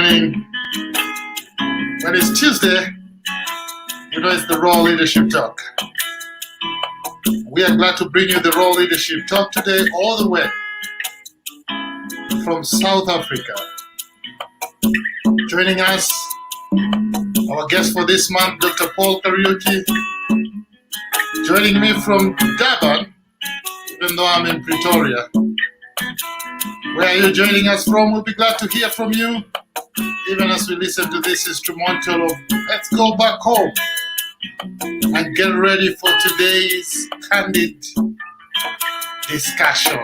morning. When it's Tuesday, it's the Raw Leadership Talk. We are glad to bring you the Raw Leadership Talk today, all the way from South Africa. Joining us, our guest for this month, Dr. Paul Kariuki. Joining me from Durban, even though I'm in Pretoria. Where are you joining us from? We'll be glad to hear from you, even as we listen to this instrumental of Let's Go Back Home and get ready for today's candid discussion.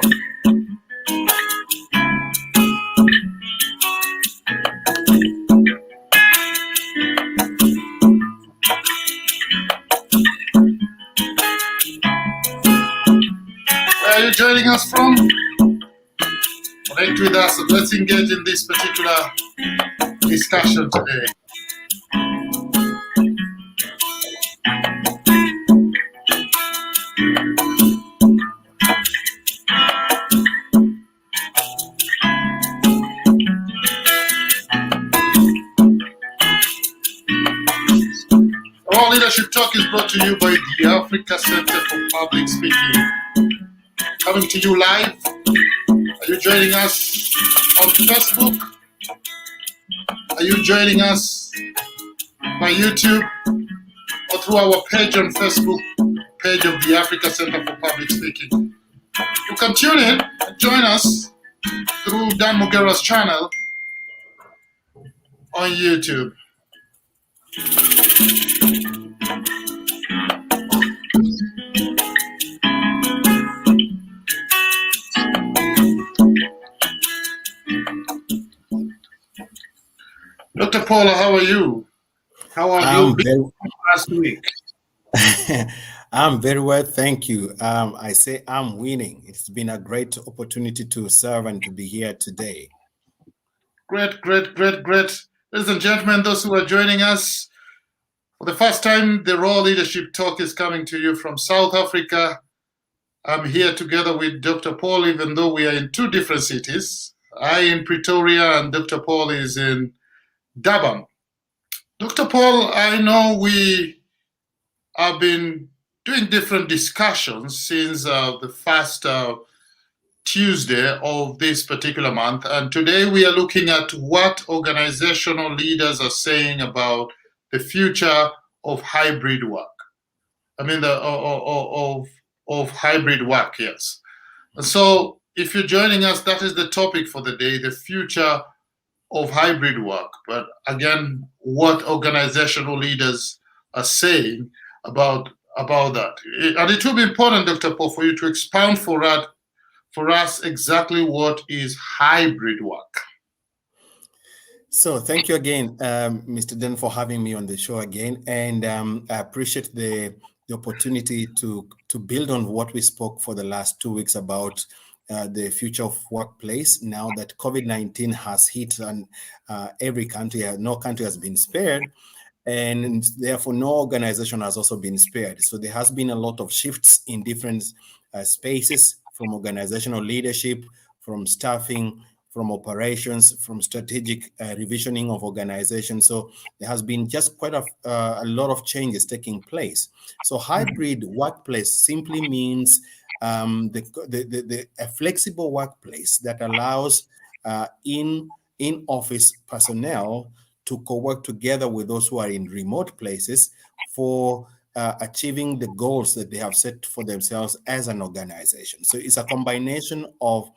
Where are you joining us from? Connect with us and let's engage in this particular discussion today. Our Leadership Talk is brought to you by the Africa Center for Public Speaking. Coming to you live. Are you joining us on Facebook? Are you joining us by YouTube or through our page on Facebook, page of the Africa Center for Public Speaking? You can tune in and join us through Dan Mugera's channel on YouTube. Dr. Paula, how are you? How have you been last week? I'm very well, thank you. I say I'm winning. It's been a great opportunity to serve and to be here today. Great. Ladies and gentlemen, those who are joining us for the first time, the Raw Leadership Talk is coming to you from South Africa. I'm here together with Dr. Paul, even though we are in two different cities. I in Pretoria and Dr. Paul is in Durban. Dr. Paul, I know we have been doing different discussions since the first Tuesday of this particular month, and today we are looking at what organizational leaders are saying about the future of hybrid work. I mean, of hybrid work, yes. And so, if you're joining us, that is the topic for the day: the future of hybrid work. But again, what organizational leaders are saying about that. And it will be important, Dr. Paul, for you to expound for us exactly what is hybrid work. So thank you again, Mr. Den, for having me on the show again. And I appreciate the opportunity to build on what we spoke for the last 2 weeks about the future of workplace. Now that COVID-19 has hit and every country, no country has been spared, and therefore no organization has also been spared. So there has been a lot of shifts in different spaces, from organizational leadership, from staffing, from operations, from strategic revisioning of organizations. So there has been just quite a lot of changes taking place. So hybrid workplace simply means a flexible workplace that allows in-office personnel to co-work together with those who are in remote places for achieving the goals that they have set for themselves as an organization. So it's a combination of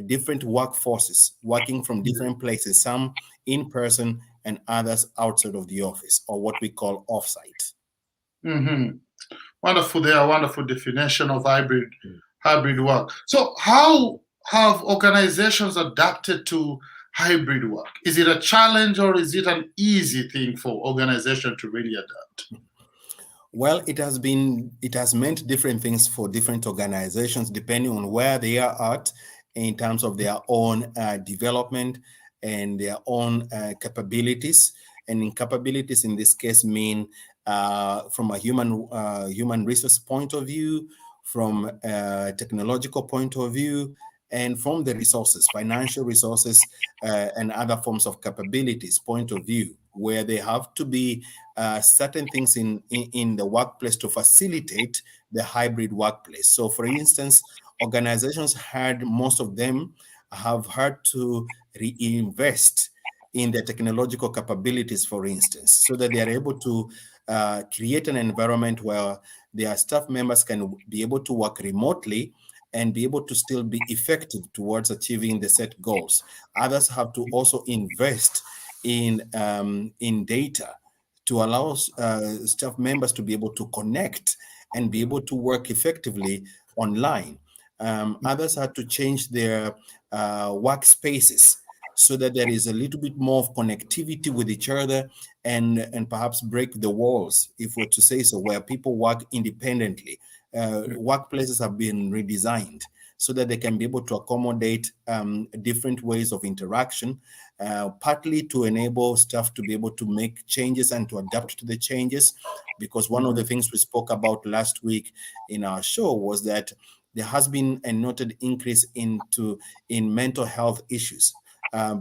different workforces working from different places, some in person and others outside of the office, or what we call offsite. Mm-hmm. Wonderful. There, wonderful definition of hybrid work. So how have organizations adapted to hybrid work? Is it a challenge or is it an easy thing for organizations to really adapt? Well, it has meant different things for different organizations depending on where they are at in terms of their own development and their own capabilities. And in capabilities in this case mean from a human resource point of view, from a technological point of view, and from the resources, financial resources, and other forms of capabilities point of view, where they have to be certain things in the workplace to facilitate the hybrid workplace. So, for instance, organizations had, most of them have had to reinvest in their technological capabilities, for instance, so that they are able to create an environment where their staff members can be able to work remotely and be able to still be effective towards achieving the set goals. Others have to also invest in data to allow staff members to be able to connect and be able to work effectively online. Others had to change their workspaces so that there is a little bit more of connectivity with each other, and perhaps break the walls, if we're to say so, where people work independently. Workplaces have been redesigned so that they can be able to accommodate different ways of interaction, partly to enable staff to be able to make changes and to adapt to the changes. Because one of the things we spoke about last week in our show was that there has been a noted increase in mental health issues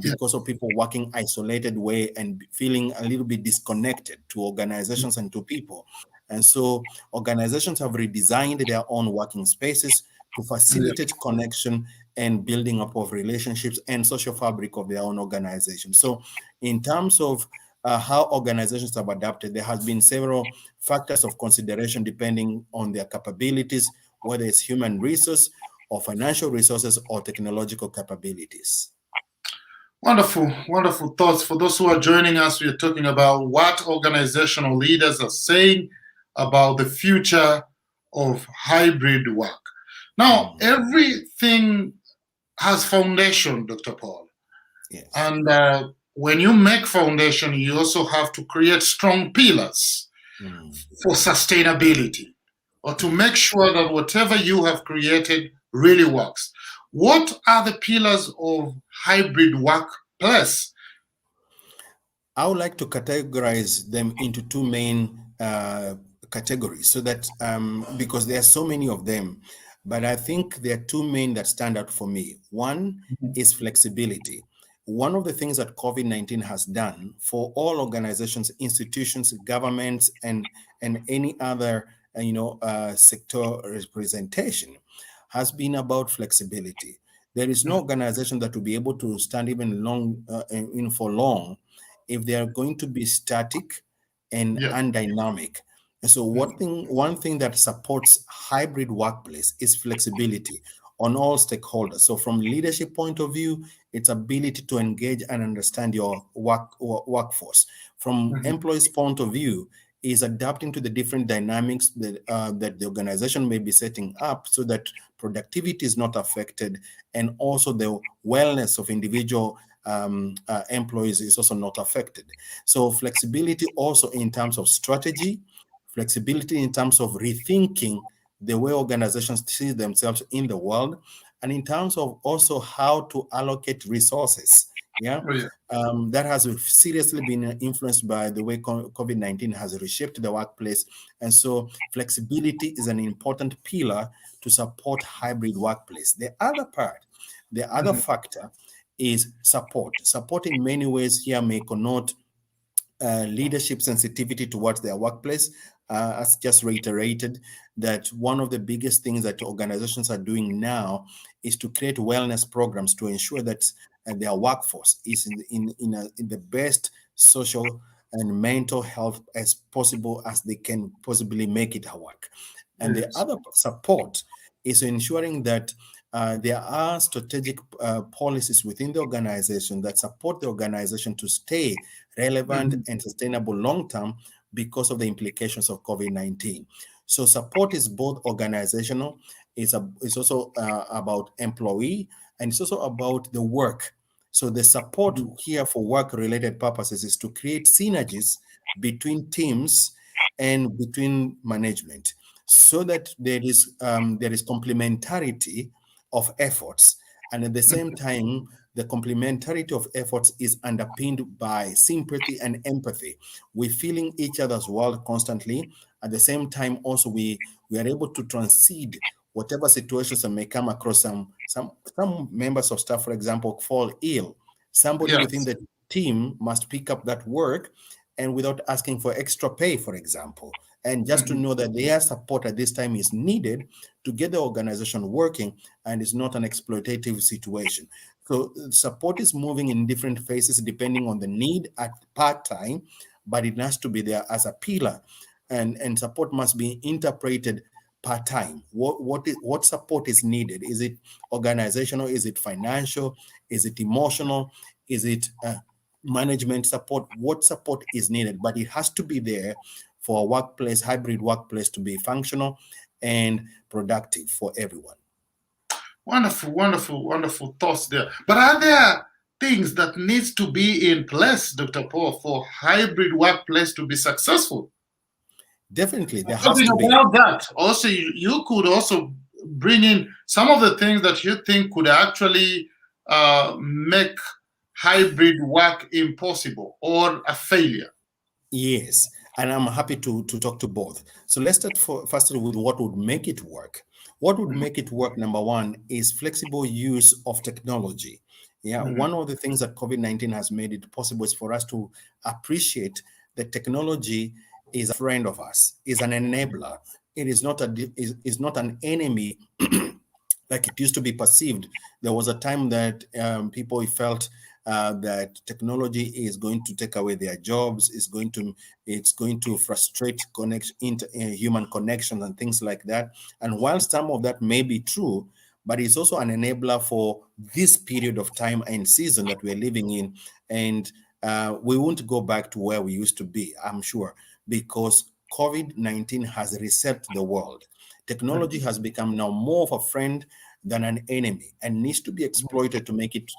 because of people working isolated way and feeling a little bit disconnected to organizations and to people. And so organizations have redesigned their own working spaces to facilitate connection and building up of relationships and social fabric of their own organization. So in terms of how organizations have adapted, there has been several factors of consideration depending on their capabilities, whether it's human resource or financial resources or technological capabilities. Wonderful, wonderful thoughts. For those who are joining us, we are talking about what organizational leaders are saying about the future of hybrid work. Now, everything has foundation, Dr. Paul. Yes. And when you make foundation, you also have to create strong pillars for sustainability, or to make sure that whatever you have created really works. What are the pillars of hybrid workplace? I would like to categorize them into two main categories, so that because there are so many of them, but I think there are two main that stand out for me. One is flexibility. One of the things that COVID-19 has done for all organizations, institutions, governments, and any other sector representation has been about flexibility. There is no organization that will be able to stand even long for long if they are going to be static and undynamic. And so one thing that supports hybrid workplace is flexibility on all stakeholders. So from leadership point of view, its ability to engage and understand your workforce. From employees' point of view, is adapting to the different dynamics that the organization may be setting up, so that productivity is not affected, and also the wellness of individual employees is also not affected. So flexibility also in terms of strategy, flexibility in terms of rethinking the way organizations see themselves in the world, and in terms of also how to allocate resources. That has seriously been influenced by the way COVID-19 has reshaped the workplace. And so flexibility is an important pillar to support hybrid workplace. The other factor is support. Support in many ways here may connote leadership sensitivity towards their workplace. As just reiterated, that one of the biggest things that organizations are doing now is to create wellness programs to ensure that their workforce is in the best social and mental health as possible as they can possibly make it work. And the other support is ensuring that there are strategic policies within the organization that support the organization to stay relevant and sustainable long-term because of the implications of COVID-19. So support is both organizational, it's also about employee, and it's also about the work. So the support here for work-related purposes is to create synergies between teams and between management, so that there is complementarity of efforts. And at the same time, the complementarity of efforts is underpinned by sympathy and empathy. We're feeling each other's world constantly. At the same time, also, we are able to transcend whatever situations that may come across, some members of staff, for example, fall ill. Somebody within Yes. the team must pick up that work, and without asking for extra pay, for example, and just to Mhm. know that their support at this time is needed to get the organization working, and it's not an exploitative situation. So support is moving in different phases depending on the need at part time, but it has to be there as a pillar, and support must be interpreted part time. What support is needed? Is it organizational? Is it financial? Is it emotional? Is it management support? What support is needed? But it has to be there for a workplace, hybrid workplace, to be functional and productive for everyone. Wonderful, wonderful, wonderful thoughts there. But are there things that needs to be in place, Dr. Paul, for hybrid workplace to be successful? Definitely, there has Talking to be. about that, also you could also bring in some of the things that you think could actually make hybrid work impossible or a failure. Yes, and I'm happy to talk to both. So let's start first with what would make it work. What would Mhm, make it work, number one, is flexible use of technology. Yeah, mhm, one of the things that COVID-19 has made it possible is for us to appreciate that technology is a friend of us, is an enabler. It is not is not an enemy like it used to be perceived. There was a time that people felt that technology is going to take away their jobs, it's going to frustrate human connections and things like that. And while some of that may be true, but it's also an enabler for this period of time and season that we're living in. And we won't go back to where we used to be, I'm sure, because COVID-19 has reset the world. Technology mhm, has become now more of a friend than an enemy, and needs to be exploited to make it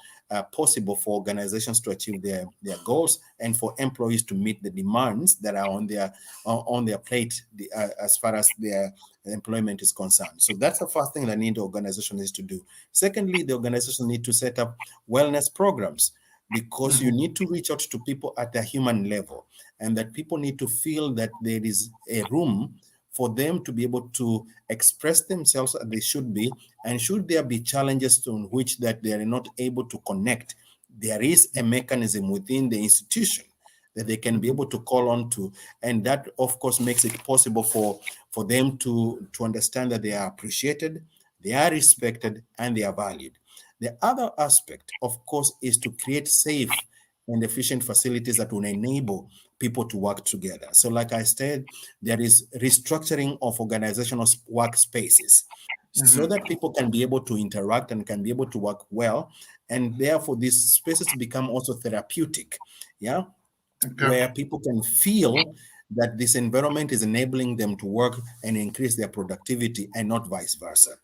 possible for organizations to achieve their goals, and for employees to meet the demands that are on their plate, as far as their employment is concerned. So that's the first thing that the organization needs to do. Secondly, the organization need to set up wellness programs, because you mhm, need to reach out to people at a human level, and that people need to feel that there is a room for them to be able to express themselves as they should be. And should there be challenges on which that they are not able to connect, there is a mechanism within the institution that they can be mhm, able to call on to. And that, of course, makes it possible for them to understand that they are appreciated, they are respected, and they are valued. The other aspect, of course, is to create safe and efficient facilities that will enable people to work together. So, like I said, there is restructuring of organizational workspaces so mhm. that people can be able to interact and can be able to work well. And therefore, these spaces become also therapeutic. Yeah, Okay. where people can feel that this environment is enabling them to work and increase their productivity, and not vice versa.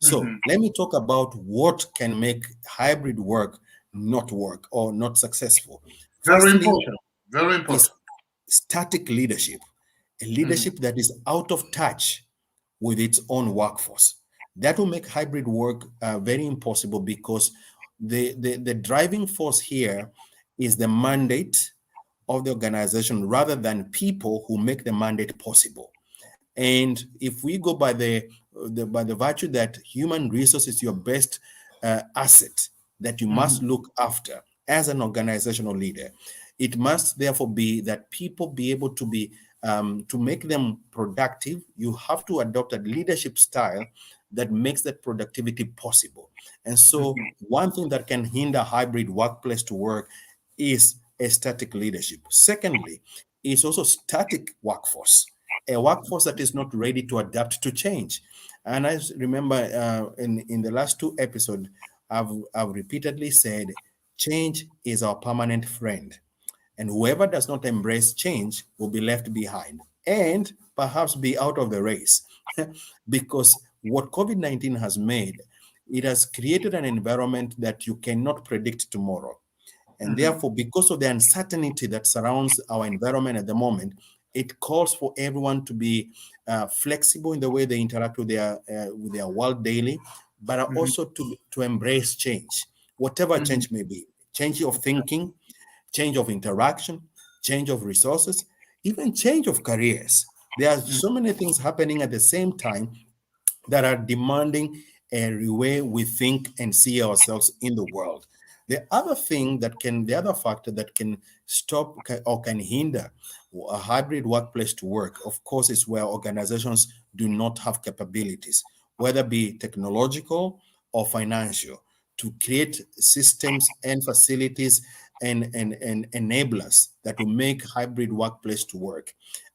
So Mhm. let me talk about what can make hybrid work not work or not successful. Very Firstly, important. Very is important. static leadership, a Mhm, leadership that is out of touch with its own workforce. That will make hybrid work very impossible, because the driving force here is the mandate of the organization, rather than people who make the mandate possible. And if we go by the virtue that human resource is your best asset that you must mhm, look after as an organizational leader, it must therefore be that people be able to be to make them productive. You have to adopt a leadership style that makes that productivity possible. And so, mhm, one thing that can hinder hybrid workplace to work is a static leadership. Secondly, is also static workforce, a workforce that is not ready to adapt to change. And I remember in the last two episodes, I've repeatedly said, change is our permanent friend. And whoever does not embrace change will be left behind and perhaps be out of the race. Because what COVID-19 has made, it has created an environment that you cannot predict tomorrow. And mhm, therefore, because of the uncertainty that surrounds our environment at the moment, it calls for everyone to be flexible in the way they interact with their world daily, but mhm, also to embrace change, whatever mhm, change may be, change of thinking, change of interaction, change of resources, even change of careers. There are mhm, so many things happening at the same time that are demanding a way we think and see ourselves in the world. The other factor that can stop or can hinder a hybrid workplace to work, of course, is where organizations do not have capabilities, whether be technological or financial, to create systems and facilities and enablers that will make hybrid workplace to work.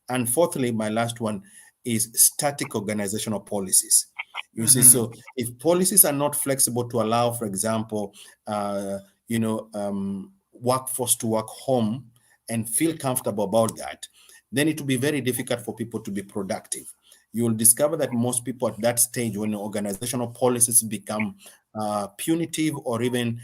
And fourthly, my last one is static organizational policies. You see, Mm-hmm. so if policies are not flexible to allow, for example, workforce to work home and feel comfortable about that, then it will be very difficult for people to be productive. You will discover that most people at that stage, when organizational policies become punitive or even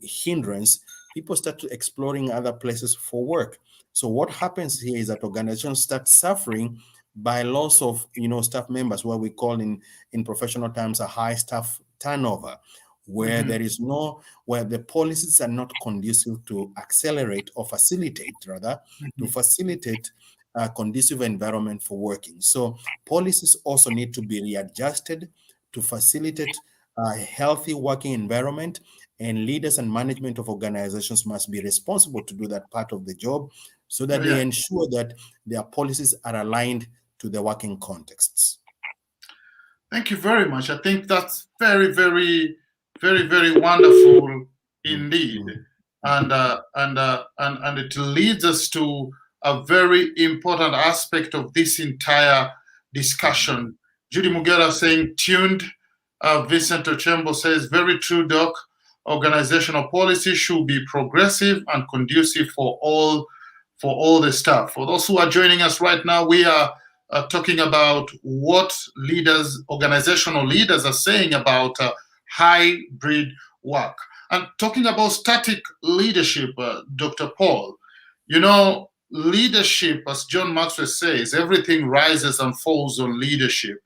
hindrance, people start to exploring other places for work. So what happens here is that organizations start suffering by loss of staff members, what we call in professional terms a high staff turnover, where Mm-hmm. there is no where the policies are not conducive to accelerate or facilitate, rather, to facilitate a conducive environment for working. So policies also need to be readjusted to facilitate a healthy working environment, and leaders and management of organizations must be responsible to do that part of the job, so that they Yeah. ensure that their policies are aligned to the working contexts. Thank you very much. I think that's very, very, very, very wonderful Mm, indeed, mm, and mhm. and it leads us to a very important aspect of this entire Mhm. discussion. Judy Mhm. Mugera saying tuned. Vincent Ochembo says very true, Doc. Organizational policy should be progressive and conducive for all the staff. For those who are joining us right now, we are talking about what leaders, organizational leaders, are saying about hybrid work. And talking about static leadership, Dr. Paul, leadership, as John Maxwell says, everything rises and falls on leadership.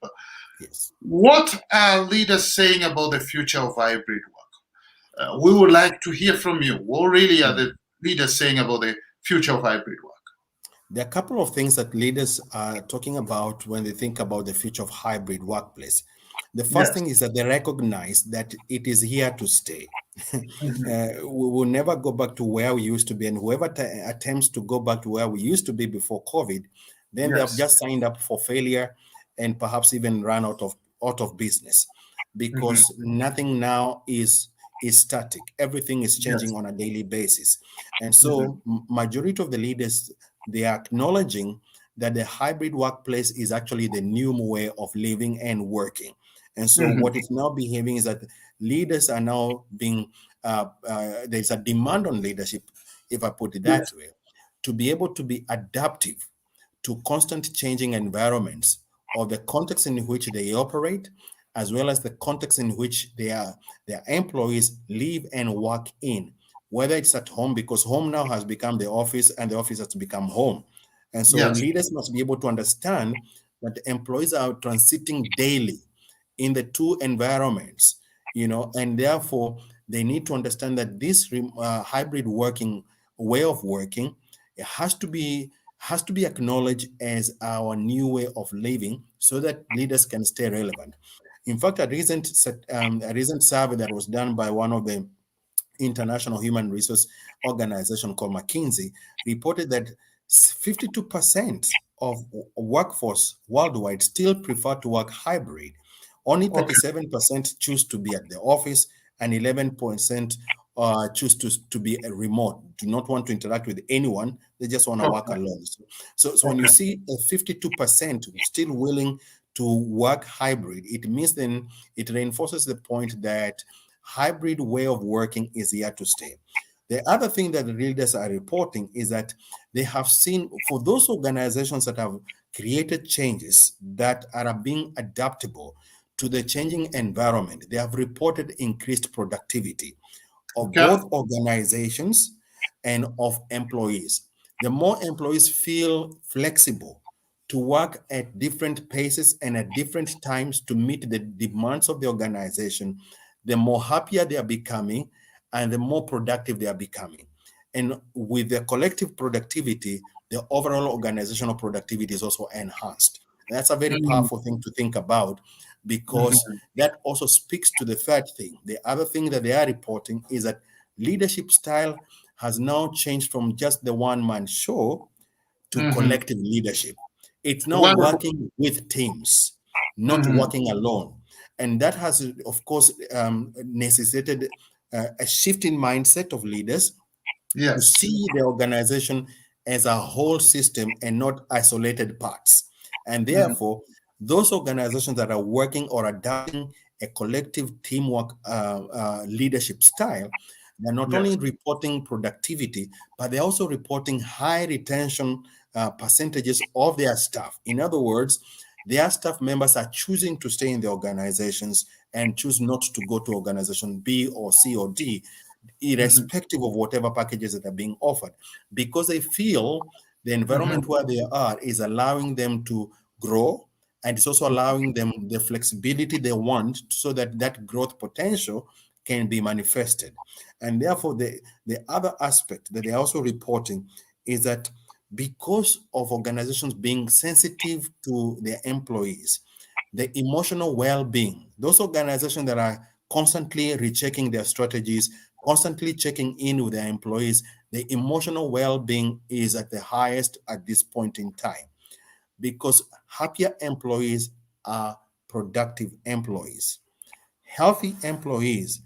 Yes. What are leaders saying about the future of hybrid work? We would like to hear from you. What really are the leaders saying about the future of hybrid work? There are a couple of things that leaders are talking about when they think about the future of hybrid workplace. The first Yes. thing is that they recognize that it is here to stay. Mhm. We will never go back to where we used to be, and whoever attempts to go back to where we used to be before COVID, then they have Yes. just signed up for failure and perhaps even run out of business, Mhm. because nothing now is static. Everything is Yes. changing on a daily basis, and Mhm. so majority of the leaders, they are acknowledging that the hybrid workplace is actually the new way of living and working. And so Mhm. what is now behaving is that leaders are now being, there's a demand on leadership, if I put it that Yes. way, to be able to be adaptive to constant changing environments or the context in which they operate, as well as the context in which their employees live and work in, whether it's at home, because home now has become the office and the office has become home. And so Yes. leaders must be able to understand that the employees are transiting daily in the two environments, and therefore they need to understand that this hybrid working way of working, it has to be acknowledged as our new way of living, so that leaders can stay relevant. In fact, a recent survey that was done by one of the international human resource organization called McKinsey reported that 52% of workforce worldwide still prefer to work hybrid. Only Okay. 37% choose to be at the office, and 11% choose to be a remote, do not want to interact with anyone. They just want to work Okay. alone. So when you Okay. see a 52% still willing to work hybrid, it means then it reinforces the point that hybrid way of working is here to stay. The other thing that the leaders are reporting is that they have seen, for those organizations that have created changes that are being adaptable to the changing environment, they have reported increased productivity of Okay. both organizations and of employees. The more employees feel flexible to work at different paces and at different times to meet the demands of the organization, the more happier they are becoming and the more productive they are becoming. And with the collective productivity, the overall organizational productivity is also enhanced. That's a very Mm. powerful thing to think about. because that also speaks to the third thing. The other thing that they are reporting is that leadership style has now changed from just the one-man show to Mhm. collective leadership. It's now Wonderful. working with teams, not Mhm. working alone. And that has, of course, necessitated a shift in mindset of leaders to Yes. see the organization as a whole system and not isolated parts. And Mhm. therefore, those organizations that are working or adapting a collective teamwork leadership style, they're not Yes. only reporting productivity, but they're also reporting high retention percentages of their staff. In other words, their staff members are choosing to stay in the organizations and choose not to go to organization B or C or D, Mhm. irrespective of whatever packages that are being offered, because they feel the Mhm. environment where they are is allowing them to grow, and it's also allowing them the flexibility they want so that that growth potential can be manifested. And therefore, the other aspect that they're also reporting is that because of organizations being sensitive to their employees, the emotional well-being, those organizations that are constantly rechecking their strategies, constantly checking in with their employees, the emotional well-being is at the highest at this point in time, because happier employees are productive employees. Healthy employees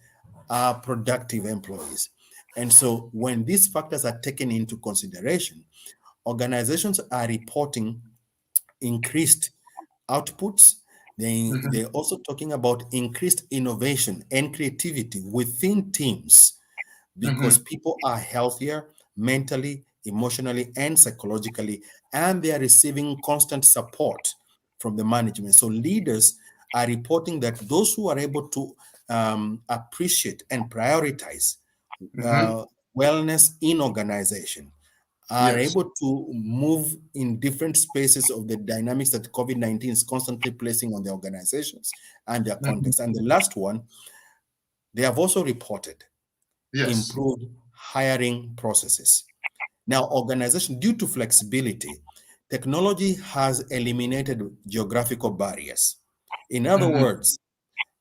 are productive employees. And so when these factors are taken into consideration, organizations are reporting increased outputs. They're also talking about increased innovation and creativity within teams, because Mhm. people are healthier mentally, emotionally, and psychologically, and they are receiving constant support from the management. So leaders are reporting that those who are able to appreciate and prioritize Mhm. uh, wellness in organization are Yes. able to move in different spaces of the dynamics that COVID-19 is constantly placing on the organizations and their Mhm. context. And the last one, they have also reported Yes. improved hiring processes. Now, organization, due to flexibility, technology has eliminated geographical barriers. In other Mhm. words,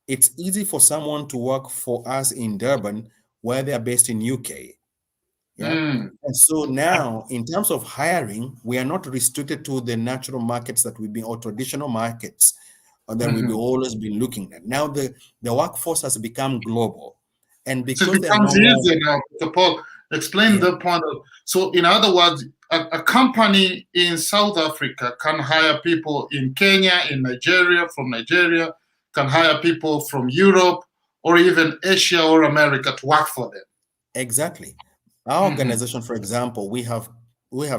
it's easy for someone to work for us in Durban where they are based in UK. Yeah. Mm. And so now, in terms of hiring, we are not restricted to the natural markets that we've been, or traditional markets that we've Mhm. always been looking at. Now, the workforce has become global. And So it because there are becomes no more, easier now, Mr. Paul. Explain yeah, the point of. So, in other words, a company in South Africa can hire people in Kenya, in Nigeria, from Nigeria, can hire people from Europe or even Asia or America to work for them. exactly. Our Hmm. organization, for example, we have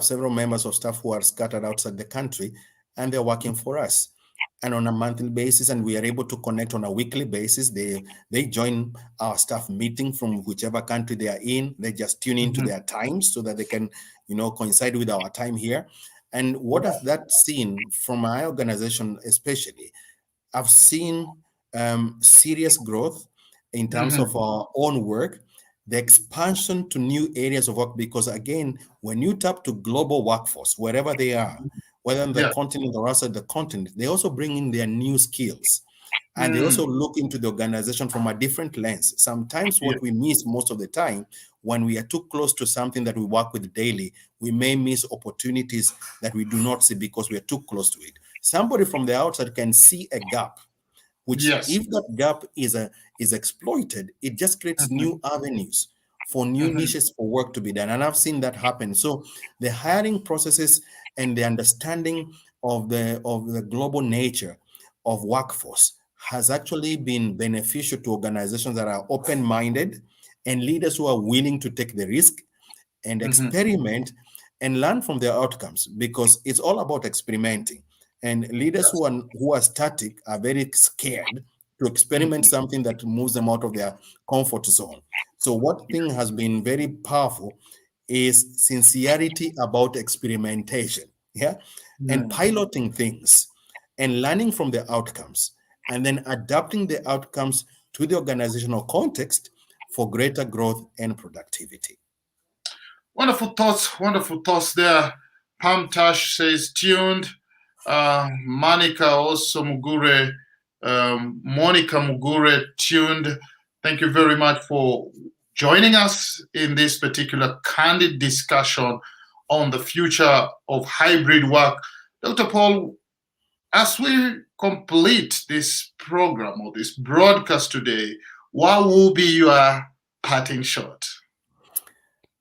several members of staff who are scattered outside the country, and they're working for us, and on a monthly basis, and we are able to connect on a weekly basis. They join our staff meeting from whichever country they are in. They just tune into Hmm. their times so that they can, coincide with our time here. And what has that seen from my organization, especially? I've seen serious growth in terms of Hmm. our own work, the expansion to new areas of work, because again, when you tap to global workforce, wherever they are, whether on the Yeah. continent or outside the continent, they also bring in their new skills. And they Mm. also look into the organization from a different lens. Sometimes Yeah. what we miss most of the time, when we are too close to something that we work with daily, we may miss opportunities that we do not see because we are too close to it. Somebody from the outside can see a gap, which Yes. if that gap is exploited, it just creates Hmm. new avenues for new Hmm. niches for work to be done. And I've seen that happen. So the hiring processes and the understanding of the global nature of workforce has actually been beneficial to organizations that are open-minded and leaders who are willing to take the risk and Hmm. experiment and learn from their outcomes, because it's all about experimenting. And leaders Yes. who are static are very scared to experiment Hmm. something that moves them out of their comfort zone. So what thing has been very powerful is sincerity about experimentation, yeah, and Hmm. piloting things and learning from the outcomes, and then adapting the outcomes to the organizational context for greater growth and productivity. Wonderful thoughts there. Pam Tash says tuned. Manika also Mugure Monica Mugera tuned. Thank you very much for joining us in this particular candid discussion on the future of hybrid work. Dr. Paul, as we complete this program or this broadcast today, what will be your parting shot?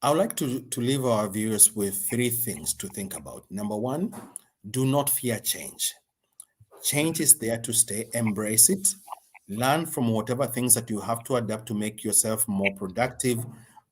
I would like to leave our viewers with 3 things to think about. Number 1, do not fear change. Change is there to stay. Embrace it. Learn from whatever things that you have to adapt to make yourself more productive,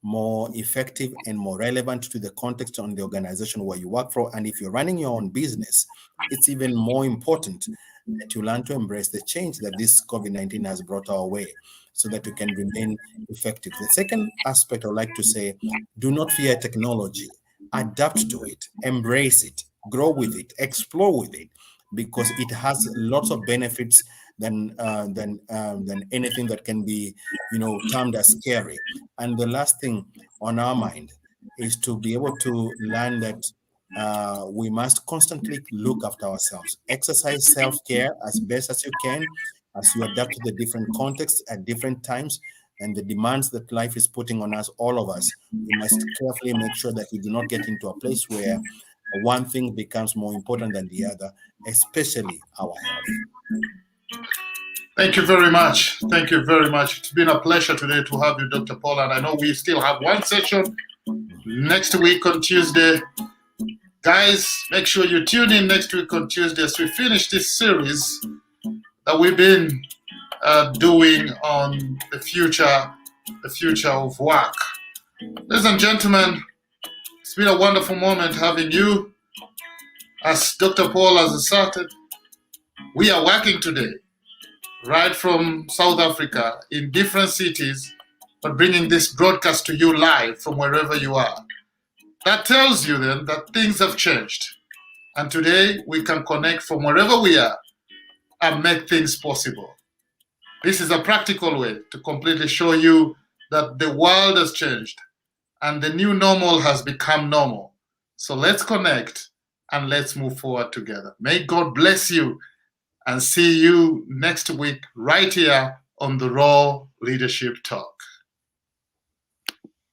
more effective, and more relevant to the context on the organization where you work for. And if you're running your own business, it's even more important that you learn to embrace the change that this COVID-19 has brought our way so that you can remain effective. The second aspect I would like to say, do not fear technology. Adapt to it, embrace it, grow with it, explore with it, because it has lots of benefits than anything that can be, termed as scary. And the last thing on our mind is to be able to learn that we must constantly look after ourselves, exercise self-care as best as you can, as you adapt to the different contexts at different times and the demands that life is putting on us, all of us. We must carefully make sure that we do not get into a place where one thing becomes more important than the other, especially our health. Thank you very much. Thank you very much. It's been a pleasure today to have you, Dr. Paul. And I know we still have one session next week on Tuesday. Guys, make sure you tune in next week on Tuesday as we finish this series that we've been doing on the future of work. Ladies and gentlemen, it's been a wonderful moment having you. As Dr. Paul has asserted, we are working today, right from South Africa, in different cities, but bringing this broadcast to you live from wherever you are. That tells you then that things have changed. And today we can connect from wherever we are and make things possible. This is a practical way to completely show you that the world has changed and the new normal has become normal. So let's connect and let's move forward together. May God bless you, and see you next week right here on the Raw Leadership Talk.